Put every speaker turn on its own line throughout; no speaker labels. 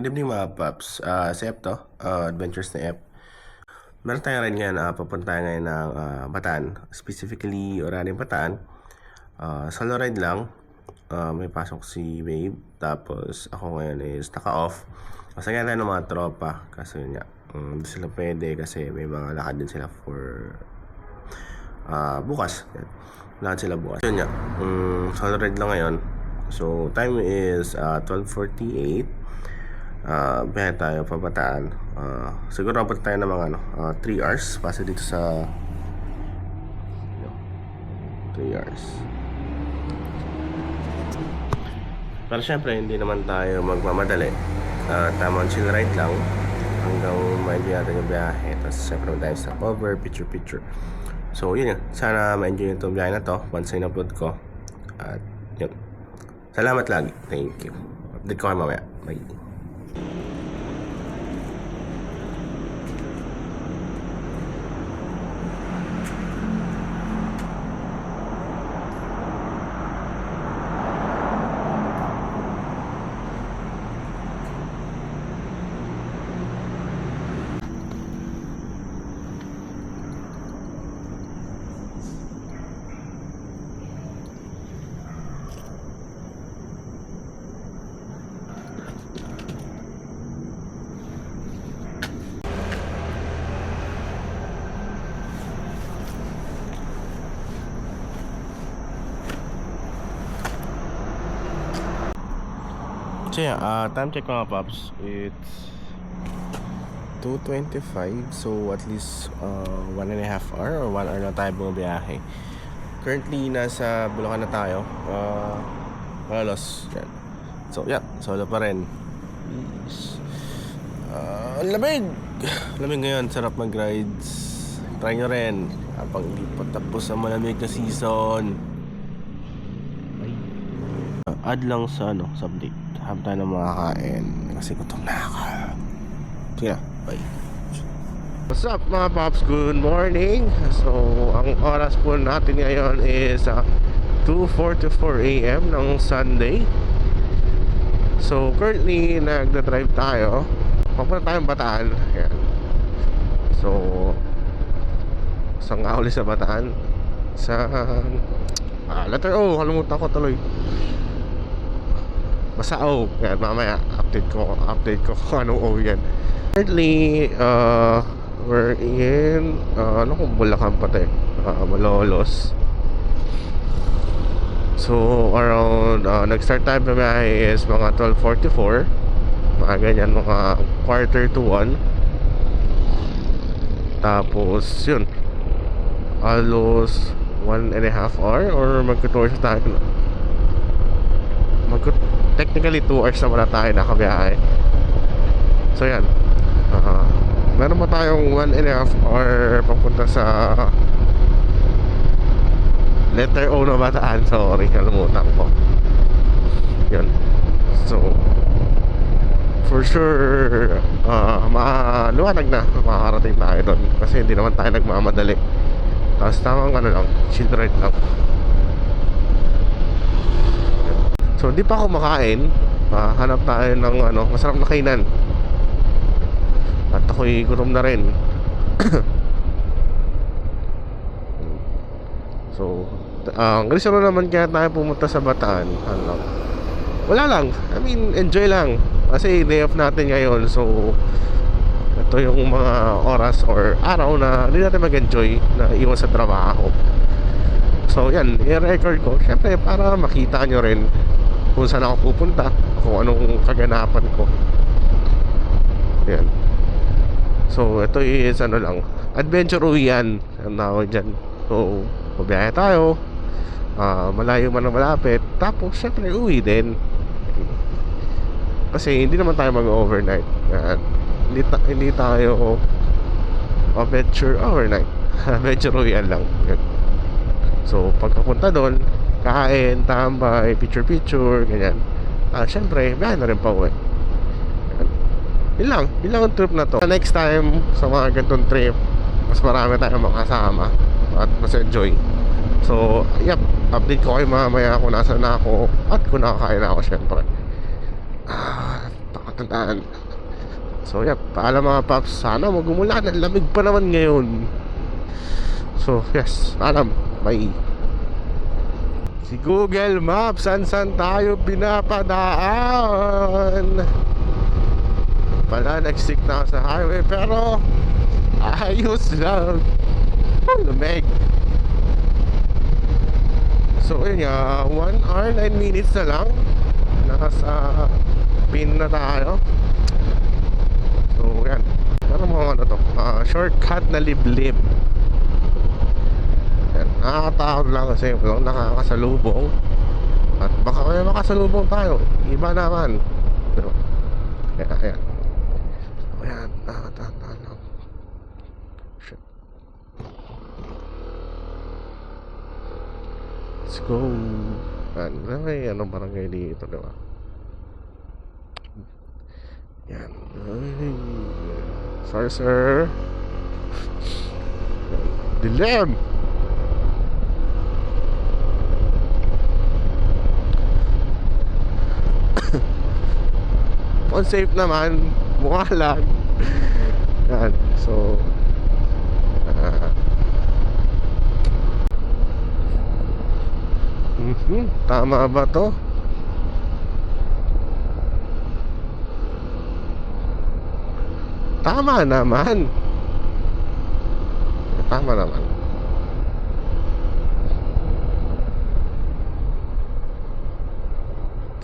Good evening mga paps. Si Ep to, Adventures na Ep. Meron tayong ride ngayon, papunta ngayon ng Bataan. Specifically, Oraling Bataan. Solo ride lang. May pasok si Babe. Tapos ako ngayon is naka-off. Kasi nga tayo ng mga tropa. Kasi yun nga, hindi sila pwede kasi may mga lakad din sila for bukas. Lakad sila bukas. Yun nga, solo ride lang ngayon. So, time is 12:48. Biyahe tayo pa Bataan. Siguro abot tayo ng mga 3 hours kasi dito sa 3 hours. Pero syempre hindi naman tayo magmamadali. Tamang chill ride lang hanggang ma-enjoy natin yung biyahe. Tapos syempre tayo sa cover, picture. So yun yun, sana ma-enjoy itong biyahe na to once na in-upload ko. At yun, salamat lagi. Thank you. Update ko kayo mamaya. Bye. So yeah, time check mga paps, it's 2:25. So at least 1.5 hour or 1 hour na tayo bumabiyahe. Currently nasa Bulacan na tayo, Malolos yan. So yeah, solo pa rin. Lamig ngayon, sarap mag-rides. Try nyo rin habang hindi pa tapos ang malamig na season. Add lang sa sa update. Habang tayo na makakain kasi gutom na ako. Sige na, bye. What's up mga paps? Good morning. So ang oras po natin ngayon is 2:44 AM ng Sunday. So currently nagda-drive tayo papunta tayong Bataan. Ayan. So saan nga uli sa Bataan? Sa letter O, kalimutan ko tuloy. Basta O, yan, mamaya update ko kung anong O yan. Currently, we're in kung Bulacan pa tayo, Malolos. So around nag-start tayo bumiyahe is mga 12:44, mga ganyan, mga 1:45. Tapos yun, halos 1.5 hour or mag-2 hours tayo. Technically 2 hours na wala tayo nakabiyahe. So yan, meron pa tayong 1.5 hour papunta sa letter O na Bataan. Sorry, kalimutan ko. Yan. So for sure maluwanag na makakarating tayo doon kasi hindi naman tayo nagmamadali. Tapos tamang lang, chill ride lang. So di pa ako makain, hanap tayo ng masarap na kainan. At ako'y gutom na rin. So ang reason naman kaya tayo pumunta sa Bataan, wala lang, I mean enjoy lang. Kasi day off natin ngayon. So ito yung mga oras or araw na hindi natin mag-enjoy na iwan sa trabaho. So yan, i-record ko syempre para makita nyo rin kung saan ako pupunta, kung anong kaganapan ko. Yan. So ito is lang, adventure uwian ang tawag dyan. So pabiyahe tayo, malayo man na malapit. Tapos syempre uwi din kasi hindi naman tayo mag-overnight. Yan. Hindi tayo adventure overnight. Adventure uwian lang. Yan. So pagkapunta doon, kain, tambay, picture, ganyan. Syempre, biyahe na rin pa uwi. Yun lang ang trip na to. Next time, sa mga ganitong trip, mas marami tayong makasama at mas enjoy. So, yep, update ko kayo mamaya kung nasa na ako at kung nakakain na ako syempre. daan. So yeah, paalam mga paps. Sana mag-umulan, ang lamig pa naman ngayon. So yes, paalam, bye. Si Google Maps, san tayo pinapadaan. Pala, nag-stick na ako sa highway, pero ayos lang. Lamig. So yun nga, 1 hour 9 minutes na lang. Nasa pin na tayo. So yan, ano mga ano to, shortcut na liblib. Yan, nakakatakot lang kasi walang nakakasalubong. At baka kaya makasalubong tayo, iba naman, diba? Kaya ayan. Ayan, nakakatakot. Shit. Let's go. Yan, may anong barangay dito, diba? Yan. Ay, sorry sir. Dilim. Unsafe naman, mukha lang. Yan, so tama ba to? Tama naman. Tama naman.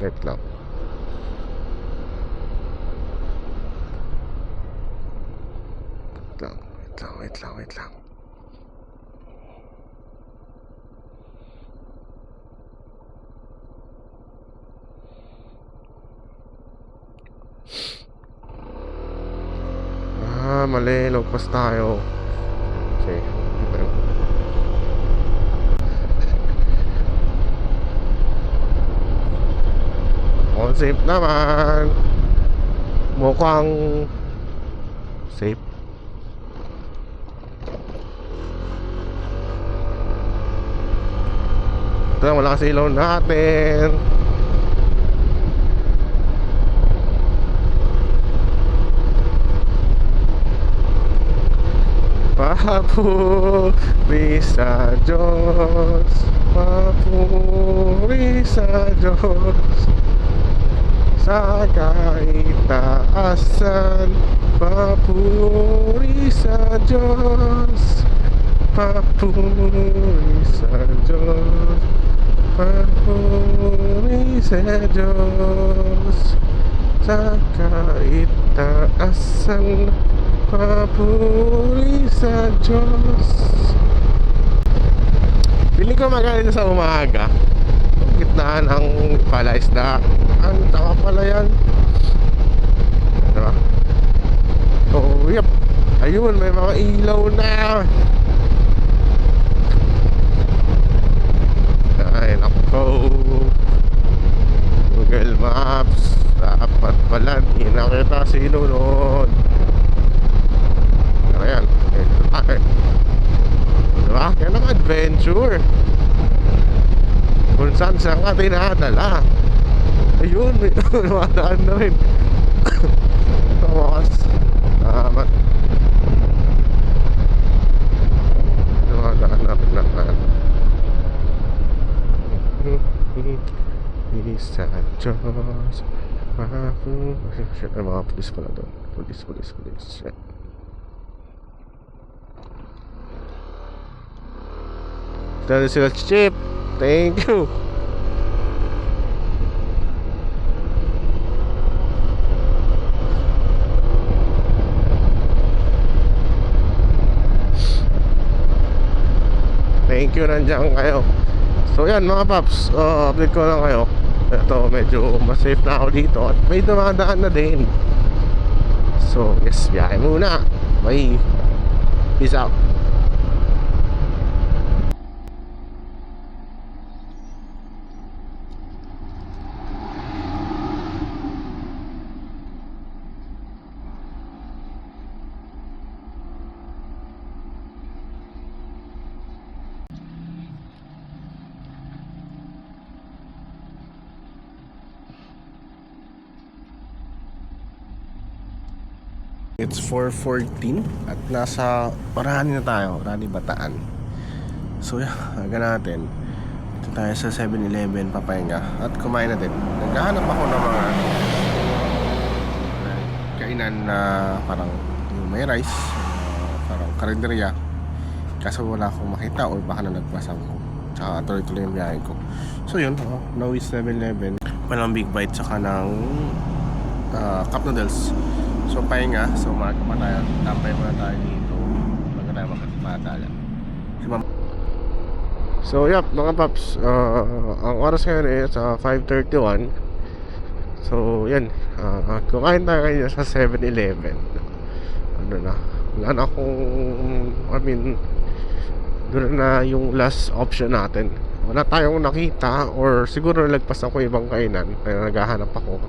Wait lang. Wait lang. Mali, lagpas tayo. Okay. All safe naman. Mukhang safe. Ito lang, wala kasi ilaw natin. Papuri sa Diyos, papuri sa Diyos, sa kaitaasan. Papuri sa Diyos, papuri sa Diyos, papuri sa Diyos, sa kaitaasan. Papuri sa Diyos. Piling ko magaling sa umaga, gitnaan ang palaisda. Ang taka pala yan, diba? Oh yep, ayun, may mga ilaw na. Ay nako, Google Maps, dapat pala di nakita sinunod. Ayan, diba? Yan ang adventure. Kung saan saan ka dinadala. Ayun, may dumadaan na rin. Tawas. Salamat. Dumadaan na rin naman. Isa Diyos. Shit, ay mga pulis pala doon. Pulis. Shit. Dali sila chip. Thank you. Thank you, nandiyan kayo. So yan mga paps, update ko lang kayo. Ito, medyo mas safe na ako dito. At may dumadaan na din. So yes, biyahe muna. Bye. Peace out. It's 4:14 at nasa Orani na tayo, Orani Bataan. So aga natin. Dito tayo sa 7-Eleven papahinga at kumain na din. Naghahanap ako ng mga kainan na parang yung may rice, parang karinderya. Kaso wala akong makita or baka nalagpasan ko. Tsaka tuloy-tuloy yung biyahe ko. So yun, now is 7-Eleven. Walang big bite saka ng cup noodles. So pahinga, so marka pa tayo. Tambay muna tayo dito bago tayo makatala. So yep, mga paps, ang oras ngayon is 5:31. So yan, kumain tayo ngayon sa 7-Eleven. Ano na, wala na akong, doon na yung last option natin. Wala tayong nakita or siguro nalagpas ako ibang kainan kaya naghahanap ako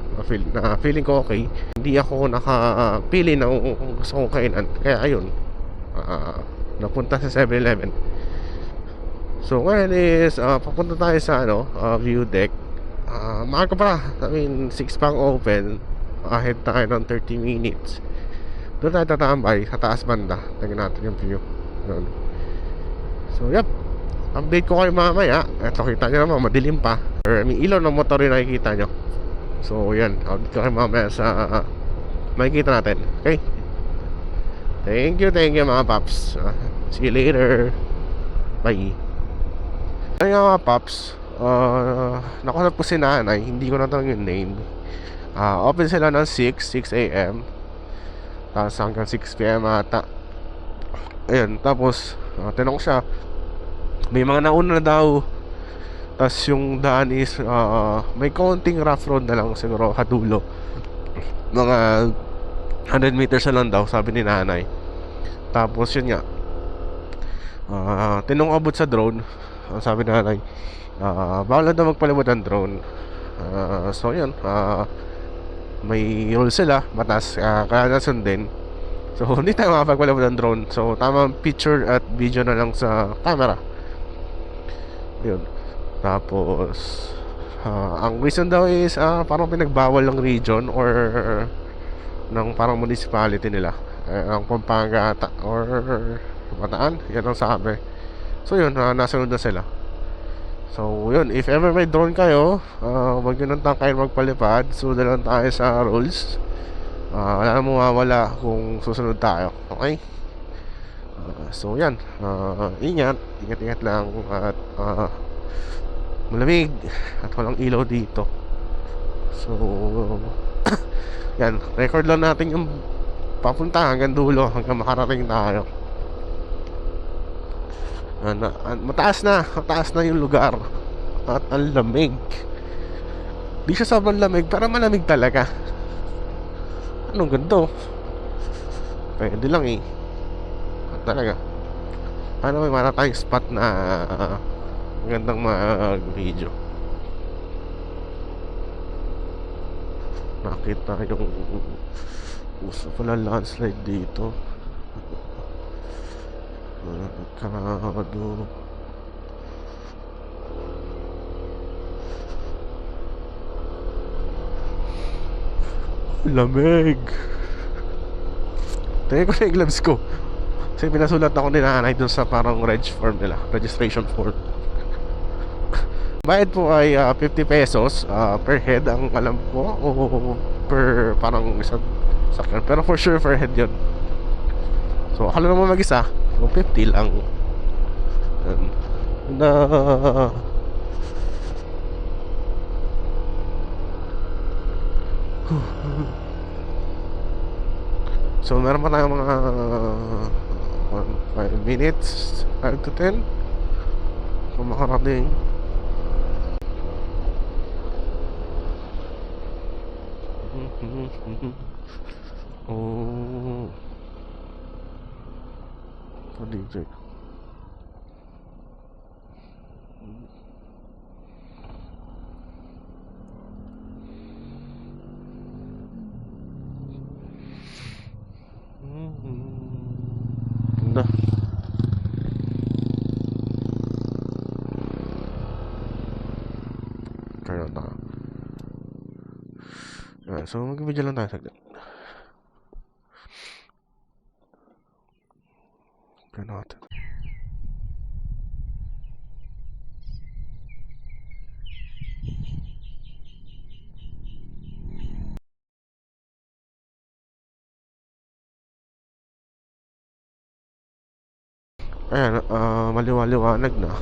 na feeling ko okay. Hindi ako nakapili ng gusto kong kainan kaya ayun, napunta sa 7-Eleven. So ngayon is papunta tayo sa view deck. Maaga pa, 6 pang open. Ahead tayo ng 30 minutes. Doon tayo tatambay sa taas banda. Tingnan natin yung view doon. So yep, update ko kayo mamaya. Eto, kita nyo naman, madilim pa. Ilaw ng motor yung nakikita nyo. So yan, update ko kayo mamaya sa makikita natin. Okay, thank you mga paps. See you later. Bye. Ay nga mga paps, nakusap ko si nanay. Hindi ko na tanong yung name. Open sila ng 6 a.m. Tapos hanggang 6 p.m. ata. Ayun, tapos tinanong siya, may mga nauna na daw. Tapos yung daan is may konting rough road na lang siguro kadulo. Mga 100 meters na lang daw, sabi ni nanay. Tapos yun nga, tinanong abot sa drone. Sabi ni nanay, bawal na daw magpalibot ang drone. So yun, may rule sila, batas, kaya nasundin. So hindi tayo makapagpalabot ng drone. So tamang picture at video na lang sa camera. Yun. Tapos ang reason daw is parang pinagbawal ng region or ng parang municipality nila, ang Pampanga ata or Bataan, yan ang sabi. So yun, nasunod na sila. So yun, if ever may drone kayo, wag nyo nang tangkayin magpalipad. Sunod lang tayo sa rules. Wala na mawawala kung susunod tayo. Okay? So yan, ingat lang. At malamig at walang ilaw dito. So yan, record lang natin yung papunta hanggang dulo, hanggang makarating tayo. Mataas na yung lugar. At ang lamig. Di siya sobrang lamig, pero malamig talaga. Anong ganito? Pwede lang eh. Talaga. Paano may mara tayong spot na magandang mag-video. Nakita yung gusto pala landslide dito. Kado. Lamig. Tingnan ko na yung gloves ko. Kasi pinasulat ako ni nanay dun sa parang form nila, registration form. Bayad po ay 50 pesos per head ang alam ko, o per parang isang sakyan. Pero for sure per head yun. So akala naman mag-isa, so 50 lang. Na so meron pa tayong mga 5 minutes, 5 to 10 kung makarating. Oh, ito DJ. Ganda. Kaya na. So mag-video lang tayo saglit. natin. Ayan, maliwanag na.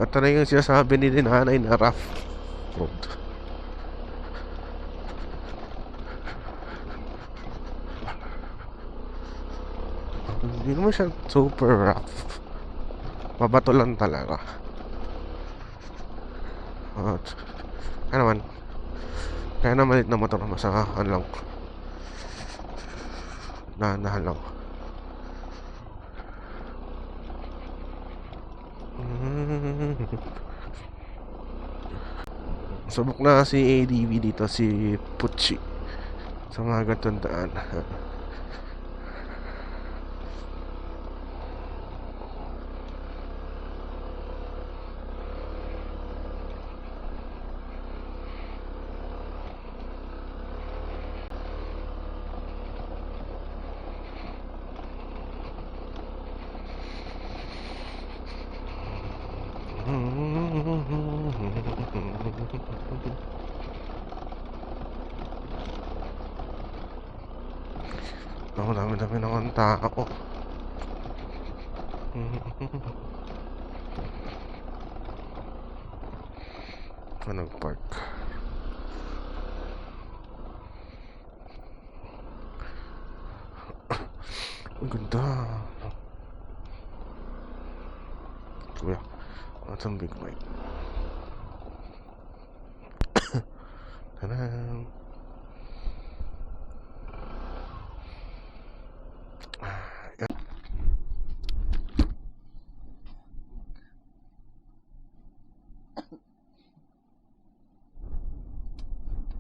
Ito na yung sinasabi ni nanay na rough road. Hindi naman siya super rough. Mabato lang talaga. Kaya naman. Kaya na malit na motor. Masakahan lang. Nahan lang. Subok na si ADV dito, si Pucci, sa mga gatundaan. Ako, dami ng tao. Nag-park. Ang ganda. Kuya, that's a big bike. Tadam.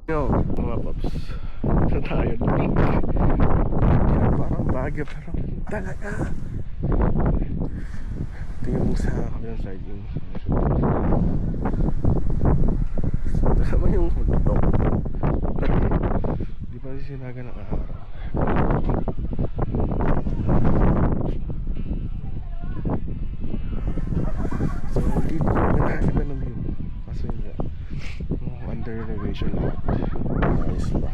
Yo, mga paps, na tayo link. Parang bagyo pero talaga. Tingnan mo sa kabilang side yung ito naman yung hultok. Di pa sinaga ng araw. So dito nakakita ng view. Kasi nga under renovation lot. Nice pa.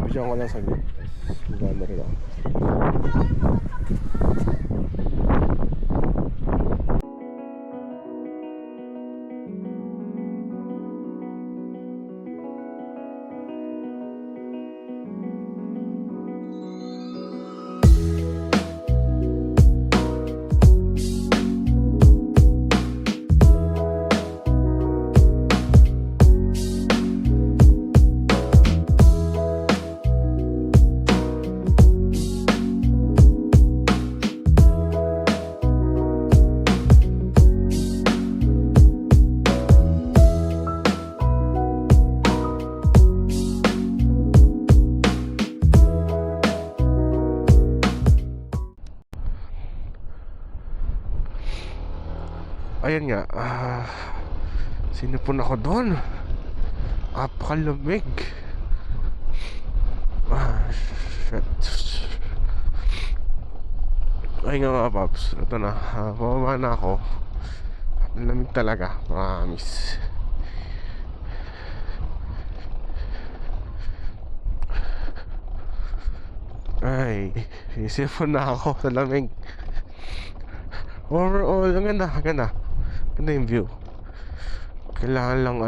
Bigyan ko lang saglit. Ganda rin ako. Ayun nga, sinipon ako doon. Apakalamig. Shit. Ay nga mga paps, ito na, pababa na ako. Ang lamig talaga, promise. Ay, isipon na ako sa lamig. Overall, ang ganda. Ganda yung view. Kailangan lang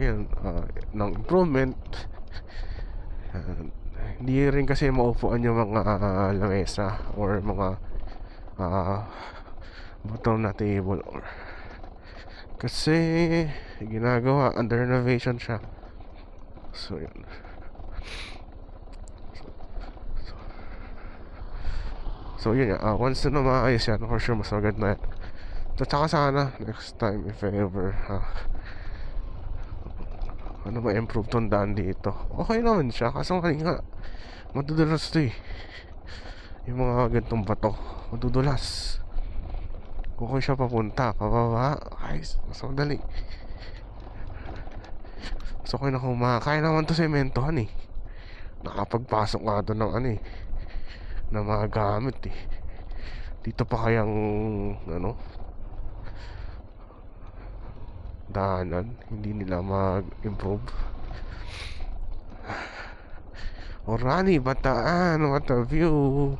yun, ng improvement. Hindi rin kasi maupuan yung mga lamesa or mga bottom na table or kasi ginagawa under renovation siya. So yun. So yun nga, once na maayos yan, for sure mas maganda yan. At saka sana next time if ever ano ba improve tong daan dito, okay naman siya. Kaso nga madudulas to eh. Yung mga gantong bato madudulas. Kung siya papunta pababa, guys, mas madali. So kaya na kaya naman to sementohan eh. Nakapagpasok nga doon ng ano eh, na mga gamit eh. Dito pa kayang ano, daanan, hindi nila mag-improve. Orani, Bataan, what a view.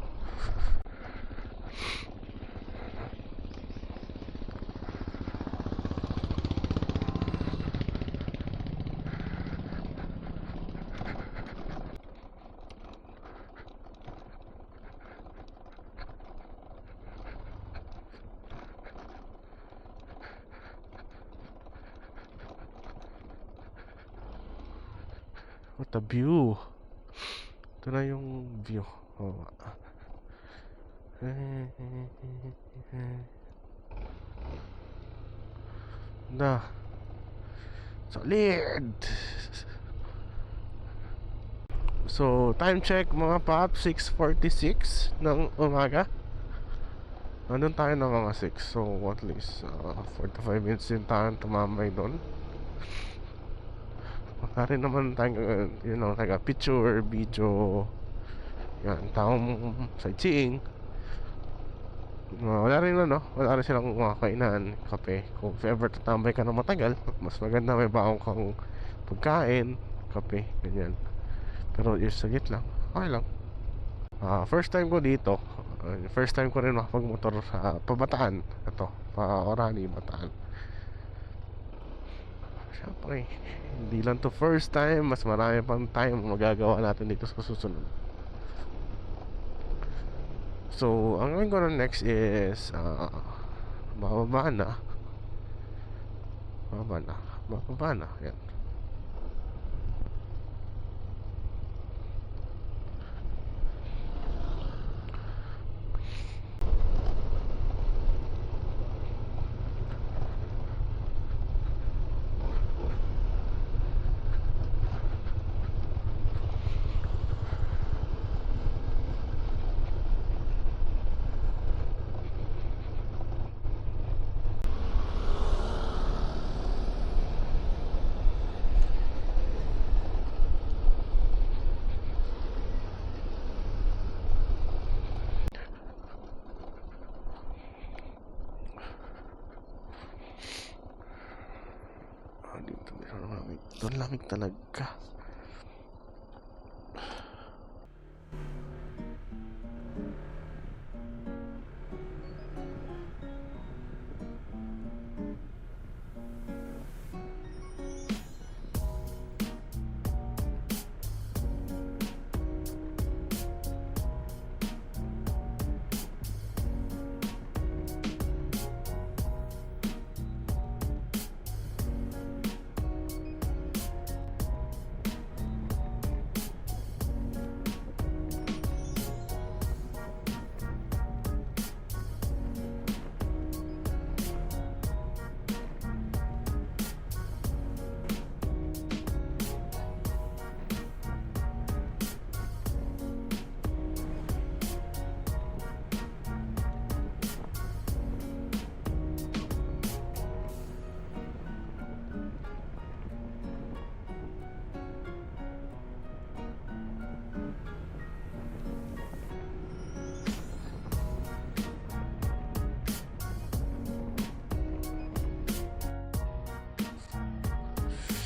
What a view. Ito na yung view. Oh. Na. Solid. So, time check mga pap, 6:46 ng umaga. Nandun tayo ng mga 6. So, at least 45 minutes din tayo tumambay doon. Wala rin naman tayo, taga picture, video. Yan, taong sightseeing. Wala rin wala rin silang mga kainan, kape. Kung ever tatambay ka na matagal, mas maganda may baong kang pagkain, kape, ganyan. Pero yung saglit lang, okay lang. First time ko dito, first time ko rin makapagmotor sa Pabataan. Ito, Orani, Bataan. Siyempre, hindi lang to first time, mas marami pang time magagawa natin dito sa susunod. So, ang gawin ko na next is bababa na. Yan. Dito meron lamig. Doon lamig talaga.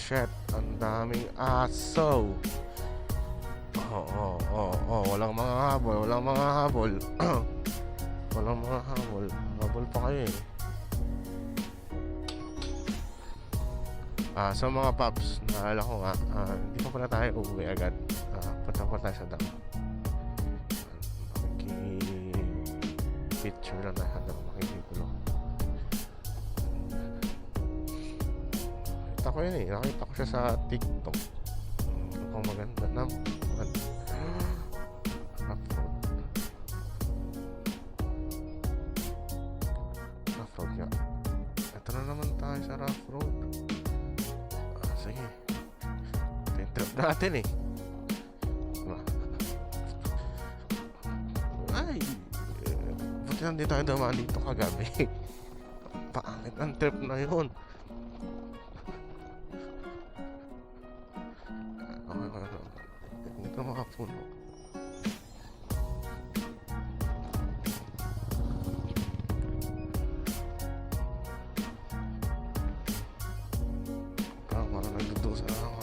Shit, ang daming aso. Walang mga habol. Walang mga habol. Habol pa kayo eh. So mga paps, naalala ko nga, hindi pa pala tayo uuwi agad. Punta pa tayo sa dam. Picture lang tayo habang makikigulo. Nakita ko siya sa TikTok. Mukhang maganda naman. Dito na naman tayo sa rough road. Sige. Ito yung trip natin eh. Diba? Ay, buti lang di tayo dumaan dito kagabi. Pangit ang trip na yun. Ito mga puno. Parang nagdudusa na ako.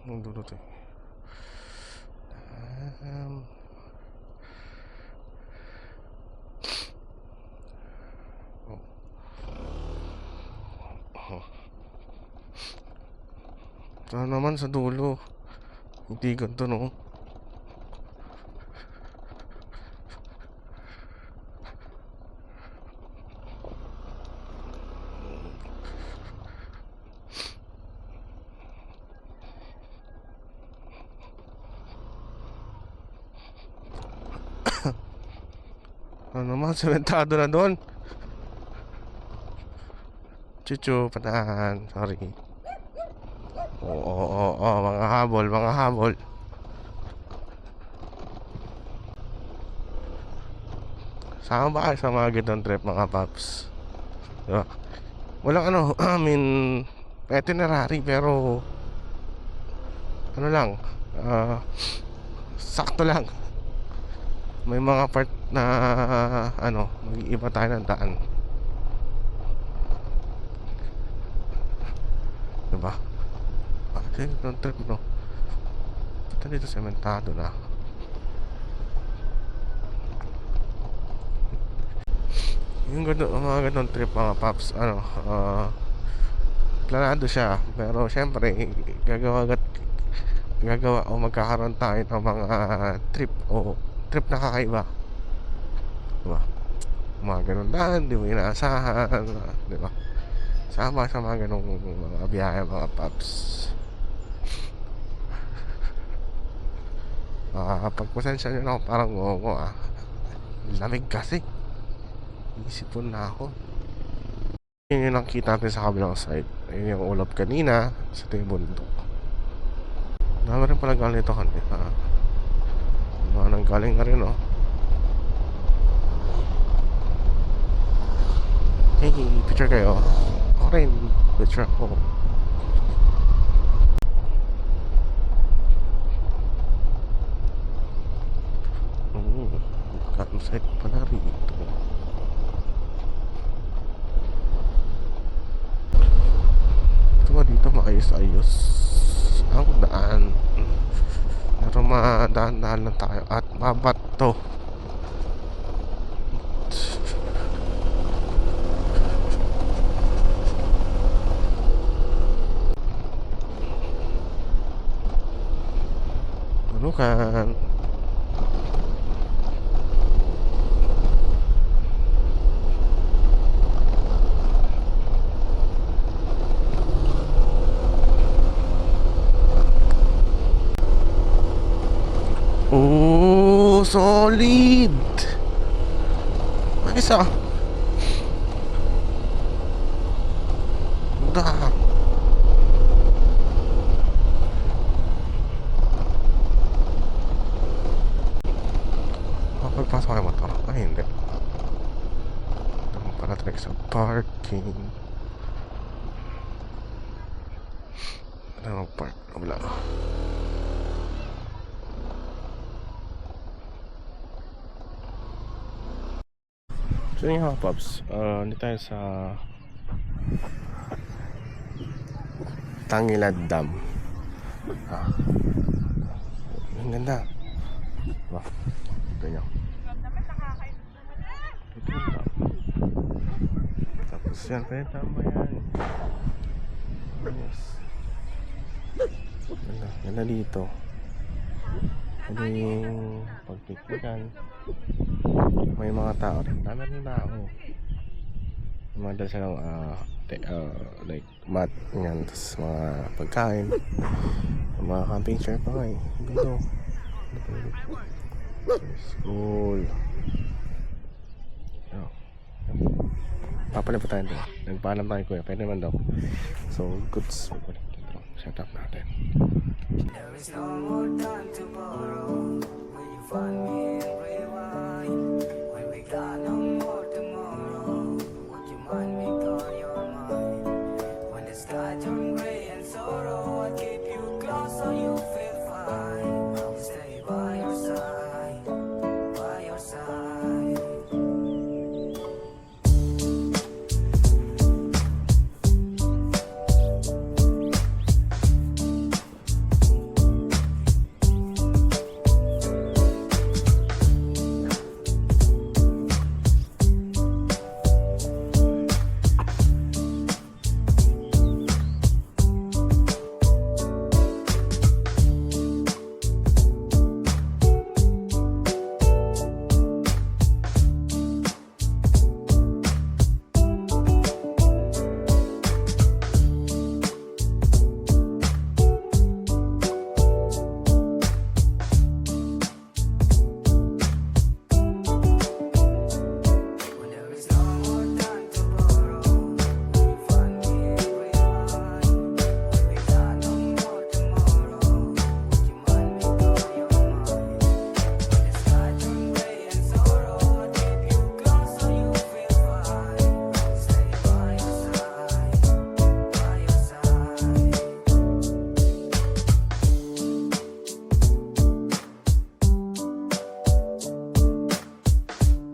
Ang dulo to eh. Ito naman sa dulo. Hindi ganito no. Ano naman, sementado na doon. Chuchu, patahan. Sorry. Oo, mga habol. Sama ba kayo sa mga ganitong trip mga paps? Diba? Walang ano, I mean, itinerary pero ano lang, sakto lang. May mga part na ano, mag-iiba tayo ng daan. Diba? Bakit yung trip no? Ito dito sementado na. Yung mga ganun trip mga paps, ano, planado siya. Pero syempre, gagawa o magkakaroon tayo ng mga trip na kakaiba. Diba? Mga ganun daan, di mo inaasahan. Diba? Sama sa mga ganung mga biyahe mga paps. Pagpasensya nyo na ako, parang ngongo lamig kasi. Isipon na ako. Yun yung nakita natin sa kabilang side. Ayun yung ulap kanina sa ito yung bundok. Dami rin pala galing ito kanina. Nang galing na rin Hey, picture kayo. Okay, picture ako. Campsite pala rito. Ito ba dito maayos-ayos ang daan. Pero madaan-daan lang tayo at mabato. Ano kan? Oh, solid. Ayos Dah. Pagpasok kayo motor. Ay, hindi. Ito mo pala track sa parking. Ano park? Wala. So yun nga Pops, hindi tayo sa Tangilad Dam. Ang ganda. Diba? Ito nyo. Ito yung dam. Tapos yan, kaya tama yan. Yes. Ganda dito. Pwede yung pagpiknikan. May mga tao rin. Dami rin tao. Mga dala silang like mat, yan, tapos mga pagkain. Mga camping chair pa nga eh. Dito. School. Oh. Papalit pa tayo doon. Nagpaalam tayo kuya. Pwede naman daw. So, goods. Set up natin.
There is no more time to borrow. Will you find me and rewind? When we got no more tomorrow, would you mind me call your mind? When the sky turn gray and sorrow, I'll keep you close so you feel fine. I'll stay by your side, by your side. When there is no more time to borrow, will you find me and rewind? When we got no more tomorrow, would you mind me call your mind? When the sky turn gray and sorrow, I'll keep you close so you feel fine. I'll stay by your side, by your side.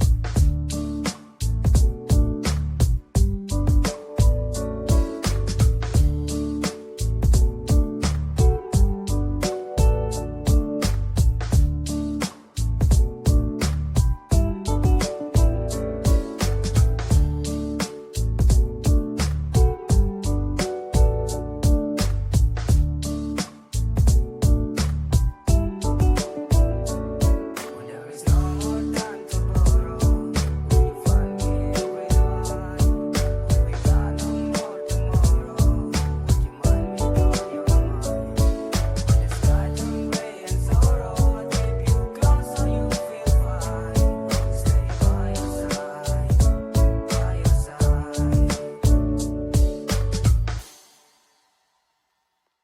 When there is no more time to borrow, will you find me and rewind? When we got no more tomorrow, would you mind me call your mind? When the sky turn gray and sorrow, I'll keep you close so you feel fine. I'll stay by your side,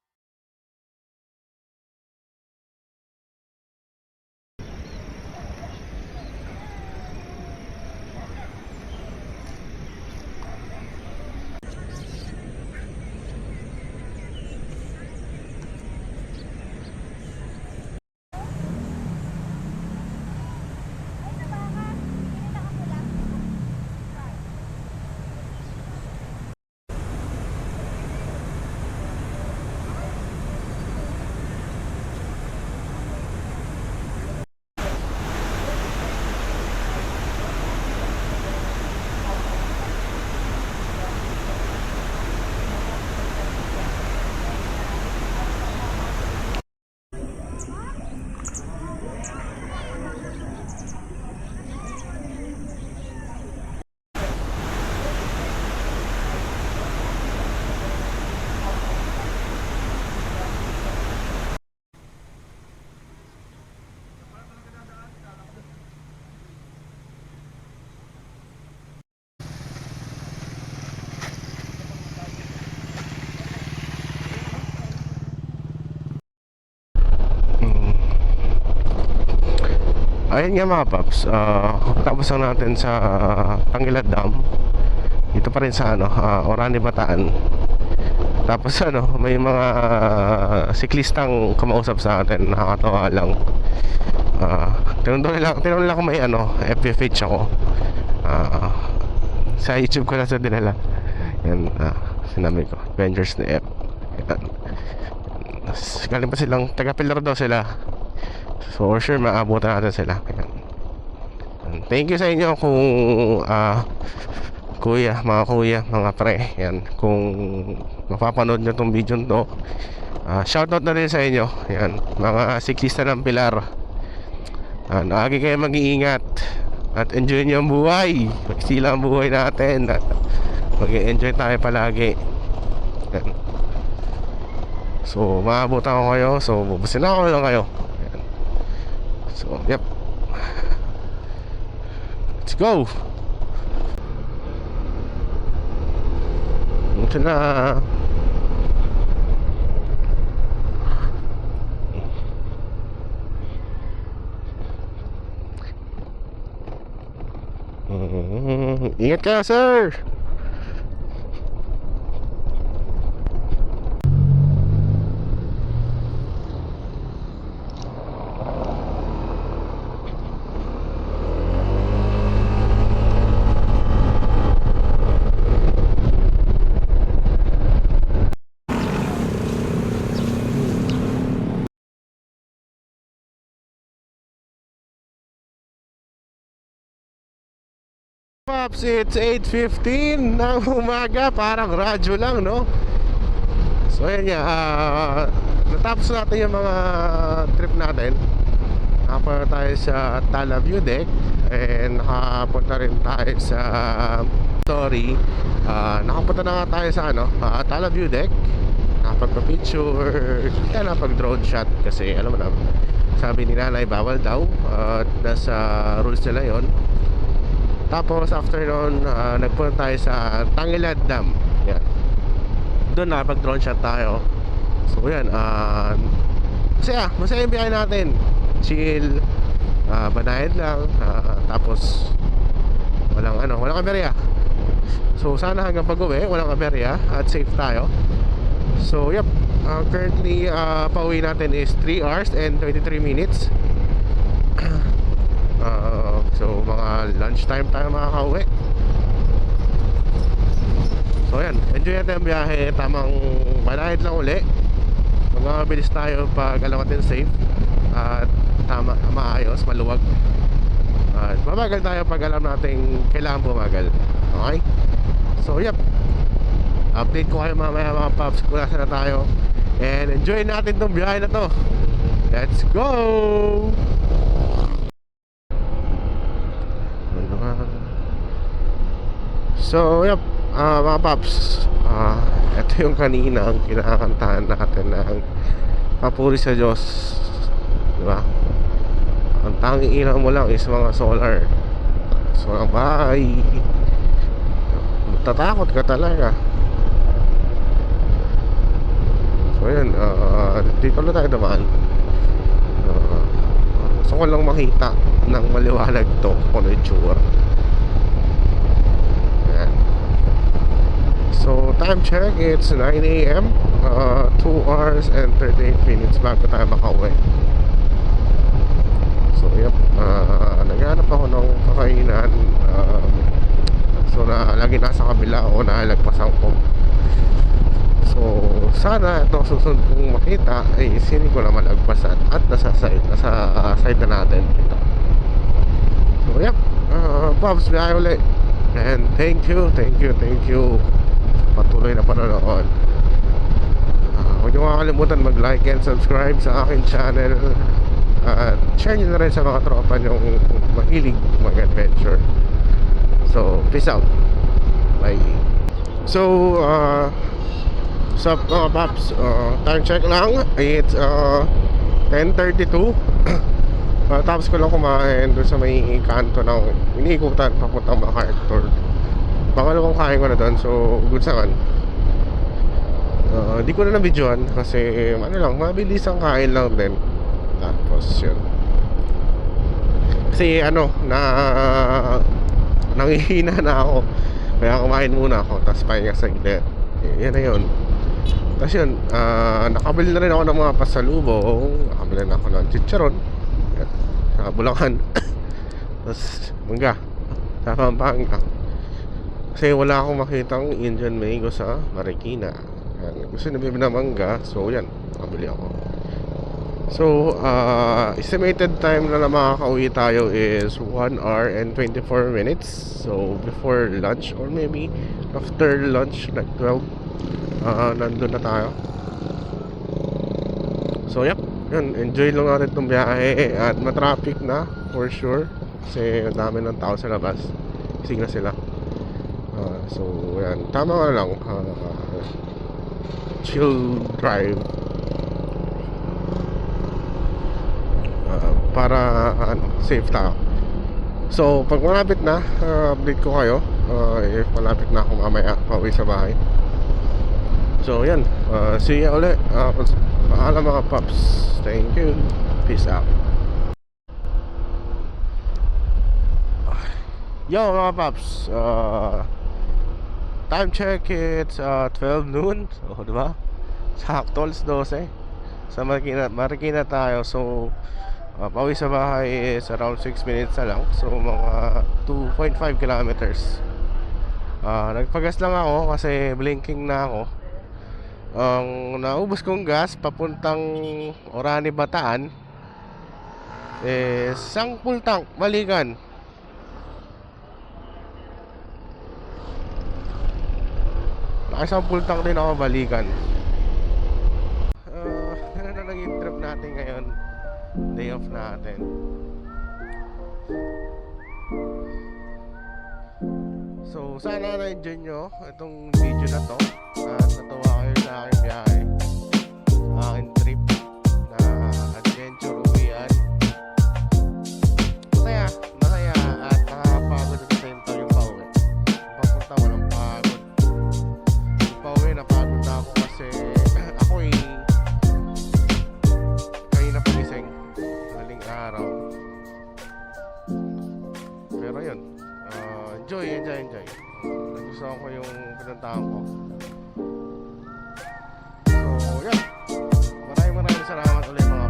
by your side.
Ayun nga mga paps, tapos lang natin sa Tangilad Dam. Dito pa rin sa Orani, Bataan. Tapos may mga siklistang kumausap sa atin, nakakatawa lang. Tinanong nila kung may FB page ako. Sa YouTube ko na sa dinala. Yan, sinabi ko, Avengers na F. Yan. Galing pa silang, taga-Pilar daw sila. So for sure maabutan natin sila. Ayan. Thank you sa inyo kung kuya, mga pre. Yan, kung mapapanood nyo tong video to, shoutout na rin sa inyo. Yan, mga siklista ng Pilar. Lagi kayo mag-iingat at enjoy niyo ang buhay. Magsila ang buhay natin at mag-enjoy tayo palagi. Yan. So maabutan ko kayo. So bubusin ako lang kayo. Yan. So yep, let's go. Ito na. Ingat ka, sir. Pops, it's 8:15 ng umaga. Parang radyo lang, no? So ayan nga, natapos natin yung mga trip natin. Nakapunta tayo sa Talaview Deck, and nakapunta rin tayo sa nakapunta na nga tayo sa Talaview Deck. Nakapagpa-picture, kaya napag-drone shot kasi alam mo na, sabi ni nanay bawal daw, at nasa rules nila yon. Tapos after nun, nagpunta tayo sa Tangilad Dam. Yan. Doon nakapag-drone shot tayo. So yan, masaya yung biyahe natin. Chill, banayad lang, tapos walang aberya. So sana hanggang pag-uwi walang aberya at safe tayo. So yep, currently pauwi natin is 3 hours and 23 minutes. So mga lunchtime tayo makakauwi. So yan, enjoy natin ang biyahe. Tamang banayad lang uli. Magmabilis tayo pag alam natin safe at maayos, maluwag. At mabagal tayo pag alam natin kailangan bumagal. Okay? So yep, update ko kayo mamaya mga paps kung nasa na tayo. And enjoy natin tong biyahe na to. Let's go! So yep, mga paps, ito yung kanina ang kinakantahan natin ng papuri sa Diyos, diba? Ang tanging ilaw mo lang is mga solar. So ang bahay, tatakot ka talaga. So yun, dito na tayo naman. Gusto ko lang makita ng maliwanag to kung ano yung tsura. So time check, it's 9 AM, 2 hours and 38 minutes bago tayo makauwi. So yep, naghanap ako ng kakainan. So lagi nasa kabila o nalagpasan ko. So sana ito susunod kong makita ay sini ko na malagpasan at nasa side na natin ito. So yep, Pops, biyahe ulit. And thank you patuloy na panonood. Huwag niyo makakalimutan mag-like and subscribe sa aking channel. At share niyo na rin sa mga tropa niyong mahilig mag-adventure. So, peace out. Bye. So, sup mga paps, time check lang. It's 10:32. Tapos ko lang kumain doon sa may kanto ng iniikutan papuntang MacArthur. Pangalawang kain ko na doon, so good naman. Di ko na nabidyoan kasi mabilis ang kain lang din. Tapos yun, kasi nangihina na ako, kaya kumain muna ako, tapos pahinga sa gilid. Yan na yun. Tapos yun, nakabili na rin ako ng mga pasalubong. Nakabili na ako ng chicharon, Bulacan, tapos mangga sa Pampanga. Kasi wala akong makitang Indian mango sa Marikina. Gusto nabibili na mangga, so yan, nakabili ako. So estimated time na makakauwi tayo is 1 hour and 24 minutes. So before lunch or maybe after lunch, like 12, nandun na tayo. So yep, yun, enjoy lang natin itong biyahe at matraffic na for sure kasi ang dami ng tao sa labas, gising na sila. So yan, tama ka lang, chill drive, para safe tayo. So pag malapit na, update ko kayo if malapit na ako mamaya pauwi sa bahay. So yan, see you ulit. Paalam mga paps. Thank you. Peace out. Yo mga paps, time check, it's 12 noon. So diba? Sakto alas 12. Sa Marikina tayo. So pauwi sa bahay is around 6 minutes na lang. So mga 2.5 kilometers. Nagpagas lang ako kasi blinking na ako. Ang naubos kong gas papuntang Orani, Bataan is isang full tank, Balikan. Isang full tank din ako, Balikan. Ganun na naging trip natin ngayon. Day off natin. So sana na-enjoy nyo itong video na to at natuwa kayo sa aking biyahe, aking trip na adventure uwian. Masaya at nakakapagod at the same time yung pauwi. Papunta walang pagod, yung pauwi napagod na ako kasi ako kanina pagising haling araw. Pero yun, enjoy. Nagustuhan ko yung pinuntahan ko. So, yan. Maraming salamat ulit mga